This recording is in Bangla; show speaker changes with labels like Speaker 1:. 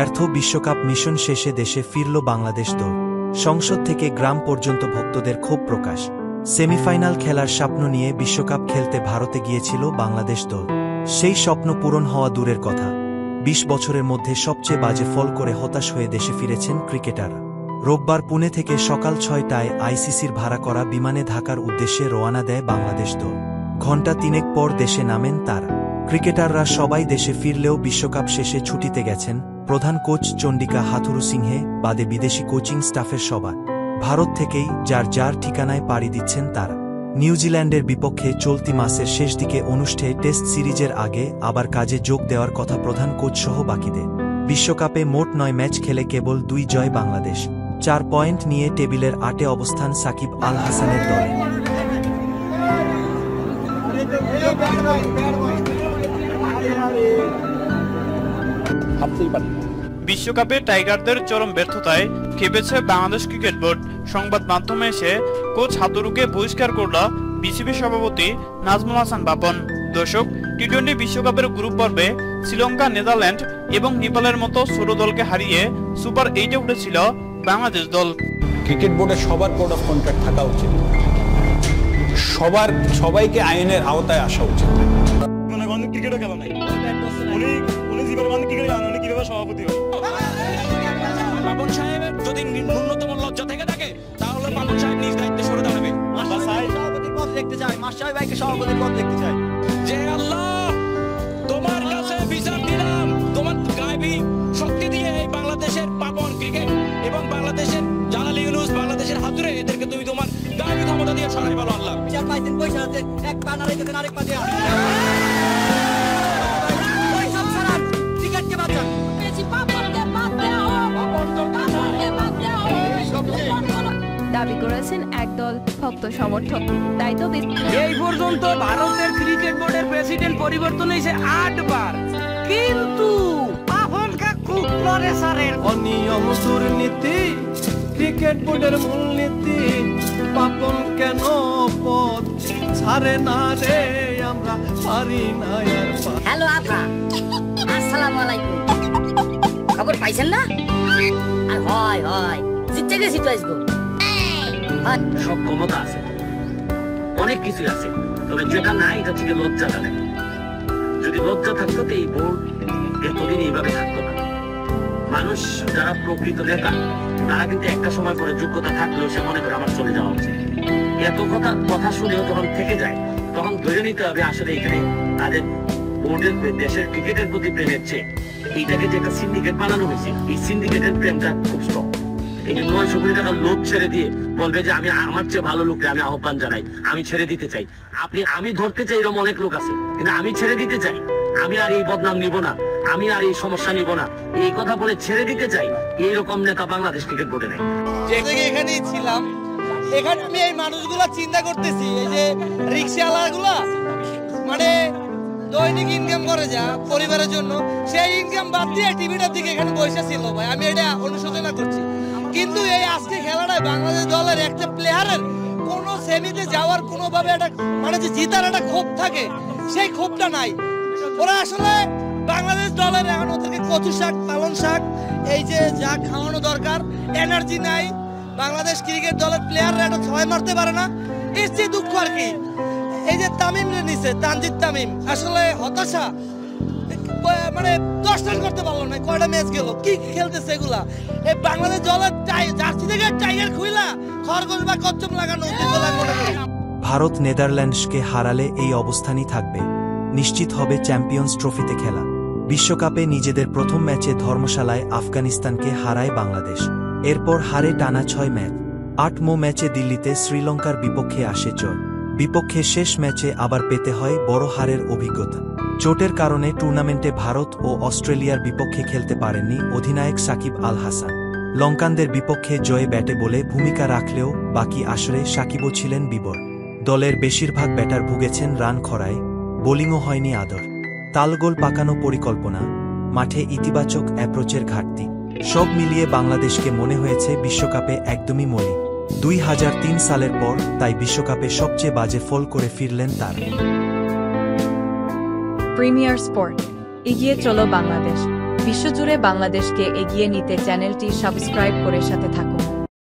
Speaker 1: ব্যর্থ বিশ্বকাপ মিশন শেষে দেশে ফিরল বাংলাদেশ দল। সংসদ থেকে গ্রাম পর্যন্ত ভক্তদের ক্ষোভ প্রকাশ। সেমিফাইনাল খেলার স্বপ্ন নিয়ে বিশ্বকাপ খেলতে ভারতে গিয়েছিল বাংলাদেশ দল। সেই স্বপ্ন পূরণ হওয়া দূরের কথা, ২০ বছরের মধ্যে সবচেয়ে বাজে ফল করে হতাশ হয়ে দেশে ফিরেছেন ক্রিকেটাররা। রোববার পুনে থেকে সকাল ৬টায় আইসিসির ভাড়া করা বিমানে ঢাকার উদ্দেশ্যে রওনা দেয় বাংলাদেশ দল। ঘণ্টা ৩ পর দেশে নামেন তারা। ক্রিকেটাররা সবাই দেশে ফিরলেও বিশ্বকাপ শেষে ছুটিতে গেছেন প্রধান কোচ চন্ডিকা হাথুরুসিংহে বাদে বিদেশি কোচিং স্টাফের সবার। ভারত থেকেই যার যার ঠিকানায় পাড়ি দিচ্ছেন তারা। নিউজিল্যান্ডের বিপক্ষে চলতি মাসের শেষ দিকে অনুষ্ঠেয় টেস্ট সিরিজের আগে আবার কাজে যোগ দেওয়ার কথা প্রধান কোচসহ বাকিদের। বিশ্বকাপে মোট ৯ ম্যাচ খেলে কেবল ২ জয় বাংলাদেশ। ৪ পয়েন্ট নিয়ে টেবিলের ৮-এ অবস্থান সাকিব আল হাসানের দলে।
Speaker 2: বিশ্বকাপে টাইগারদের চরম ব্যর্থতায় খেপেছে বাংলাদেশ ক্রিকেট বোর্ড। সংবাদ মাধ্যমে এসে কোচ হাতুরুকে বহিষ্কার করল বিসিবি সভাপতি নাজমুল হাসান বাপন। দর্শক, টি-20 বিশ্বকাপের গ্রুপ পর্বে শ্রীলঙ্কা, নেদারল্যান্ড এবং নেপালের মতো ছোট দলকে হারিয়ে সুপার 8-এ উঠেছিল বাংলাদেশ দল।
Speaker 3: ক্রিকেট বোর্ডে সবার কোড অফ কন্ডাক্ট থাকা উচিত, সবাইকে আইনের আওতায় আসা উচিত।
Speaker 4: ক্রিকেটও খেলা নাই, উনি জীবনে ক্রিকেট জানেন, উনি কিভাবে সভাপতি হন?
Speaker 5: বাবন সাহেবের যদি ন্যূনতম লজ্জা থেকে থাকে তাহলে বাবন সাহেব নিজ দায়িত্বে সরে দাঁড়াবে।
Speaker 6: সভাপতির পদ দেখতে চাই, মাস্টার ভাইকে সভাপতির পদ দেখতে চাই।
Speaker 5: যে আল্লাহ, তোমার কাছে বিচার দিলাম, তোমার গায়বী শক্তি দিয়ে এই বাংলাদেশের পাপন ক্রিকেট এবং বাংলাদেশের জালালি ইউনুস, বাংলাদেশের হাতুড়ে, এদেরকে তুমি তোমার গায়বী ক্ষমতা দিয়ে সরাই বলো আল্লাহ।
Speaker 6: বিচার পাইছেন, পয়সা আছে, এক পা না রেখেছেন আরেক পা দিয়ে।
Speaker 7: দাবি করেছেন একদল ভক্ত সমর্থক। তাই তো
Speaker 8: এই পর্যন্ত ভারতের ক্রিকেট বোর্ডের প্রেসিডেন্ট পরিবর্তন হয়েছে ৮ বার, কিন্তু
Speaker 9: অনিয়ম, দুর্নীতি ক্রিকেট বোর্ডের মূলনীতি। পাপন কেন পথ ছাড়ে না রে, আমরা পারি না আর।
Speaker 10: হ্যালো আপা, আসসালামু আলাইকুম। খবর পাইছেন না? আর হয় জিততে গেছি তো আজকে।
Speaker 5: সব ক্ষমতা আছে, অনেক কিছু আছে, তবে যেটা নাই এটা থেকে লজ্জাটা নেই। যদি লজ্জা থাকতো তো এই বোর্ড এতদিন এইভাবে থাকতো না। মানুষ যারা প্রকৃত নেতা তারা কিন্তু একটা সময় পরে যোগ্যতা থাকলেও সে মনে করে আমার চলে যাওয়া উচিত। এত কথা শুনেও যখন থেকে যায় তখন ধরে নিতে হবে আসলে এখানে তাদের বোর্ডের, দেশের ক্রিকেটের প্রতি প্রেমের চেয়ে এইটাকে যে একটা সিন্ডিকেট বানানো হয়েছে, এই সিন্ডিকেটের প্রেমটা খুব স্ট্রং। এই যে ৯০০ কোটি টাকার লোক ছেড়ে দিয়ে বলবে যে আমি আমার চেয়ে ভালো লোককে আমি আহ্বান জানাই, আমি ছেড়ে দিতে চাই। আমি ধরতে চাই এরকম অনেক লোক আছে, কিন্তু আমি ছেড়ে দিতে চাই, আমি আর এই বদনাম নিব না, আমি আর এই সমস্যা নিব না, এই কথা বলে ছেড়ে দিতে চাই, এইরকম নেতা বাংলাদেশ ক্রিকেট বোর্ডে নেই।
Speaker 6: এখানেই ছিলাম, এখানে আমি এই মানুষগুলা চিন্তা করতেছি, এই যে রিক্সাওয়ালা গুলা মানে দৈনিক ইনকাম করে যা পরিবারের জন্য, সেই ইনকাম বাদ দিয়ে টিভিটার দিকে এখানে বসে ছিল ভাই। আমি এটা অনুশোচনা করছি, কিন্তু এই আজকে খেলাটায় বাংলাদেশ দলের একটা প্লেয়ারের কোন সেমিতে যাওয়ার কোনোভাবে একটা মানে যে জিতার একটা ক্ষোভ থাকে, সেই ক্ষোভটা নাই। ওরা আসলে বাংলাদেশ দলের এখন ওদেরকে কচু শাক, পালন শাক, এই যে যা খাওয়ানো দরকার, এনার্জি নাই। বাংলাদেশ ক্রিকেট দলের প্লেয়াররা একটা ৬ মারতে পারে না, এর চেয়ে দুঃখ আর কি। এই যে তামিম নিছে, তানজিদ তামিম, আসলে হতাশা। মানে 10 রান করতে পারলো না, কয়টা ম্যাচ গেল, কি খেলতেছে এগুলা। এই বাংলাদেশ দলের জার্সি থেকে টাইগার খুইলা খরগোশ বা কচ্ছপ লাগানো উচিত বলে আমি মনে করি।
Speaker 1: ভারত নেদারল্যান্ডসকে হারালে এই অবস্থানই থাকবে। নিশ্চিত হবে চ্যাম্পিয়ন্স ট্রফিতে খেলা। বিশ্বকাপে নিজেদের প্রথম ম্যাচে ধর্মশালায় আফগানিস্তানকে হারায় বাংলাদেশ। এরপর হারে টানা ৬ ম্যাচ। ৮মো ম্যাচে দিল্লিতে শ্রীলঙ্কার বিপক্ষে আসে জয়। বিপক্ষে শেষ ম্যাচে আবার পেতে হয় বড় হারের অভিজ্ঞতা। চোটের কারণে টুর্নামেন্টে ভারত ও অস্ট্রেলিয়ার বিপক্ষে খেলতে পারেননি অধিনায়ক সাকিব আল হাসান। লঙ্কানদের বিপক্ষে জয়ে ব্যাটে বলে ভূমিকা রাখলেও বাকি আসরে সাকিবও ছিলেন বিবর। দলের বেশিরভাগ ব্যাটার ভুগেছেন রান খরায়, বোলিংও হয়নি আদর। তালগোল পাকানো পরিকল্পনা, মাঠে ইতিবাচক অ্যাপ্রোচের ঘাটতি, সব মিলিয়ে বাংলাদেশকে মনে হয়েছে বিশ্বকাপে একদমই মলি। ২০০৩ সালের পর তাই বিশ্বকাপে সবচেয়ে বাজে ফল করে ফিরলেন তারা।
Speaker 7: প্রিমিয়ার স্পোর্ট, এগিয়ে চলো বাংলাদেশ।
Speaker 11: বিশ্বজুড়ে বাংলাদেশকে এগিয়ে নিতে চ্যানেলটি সাবস্ক্রাইব করে সাথে থাকুন।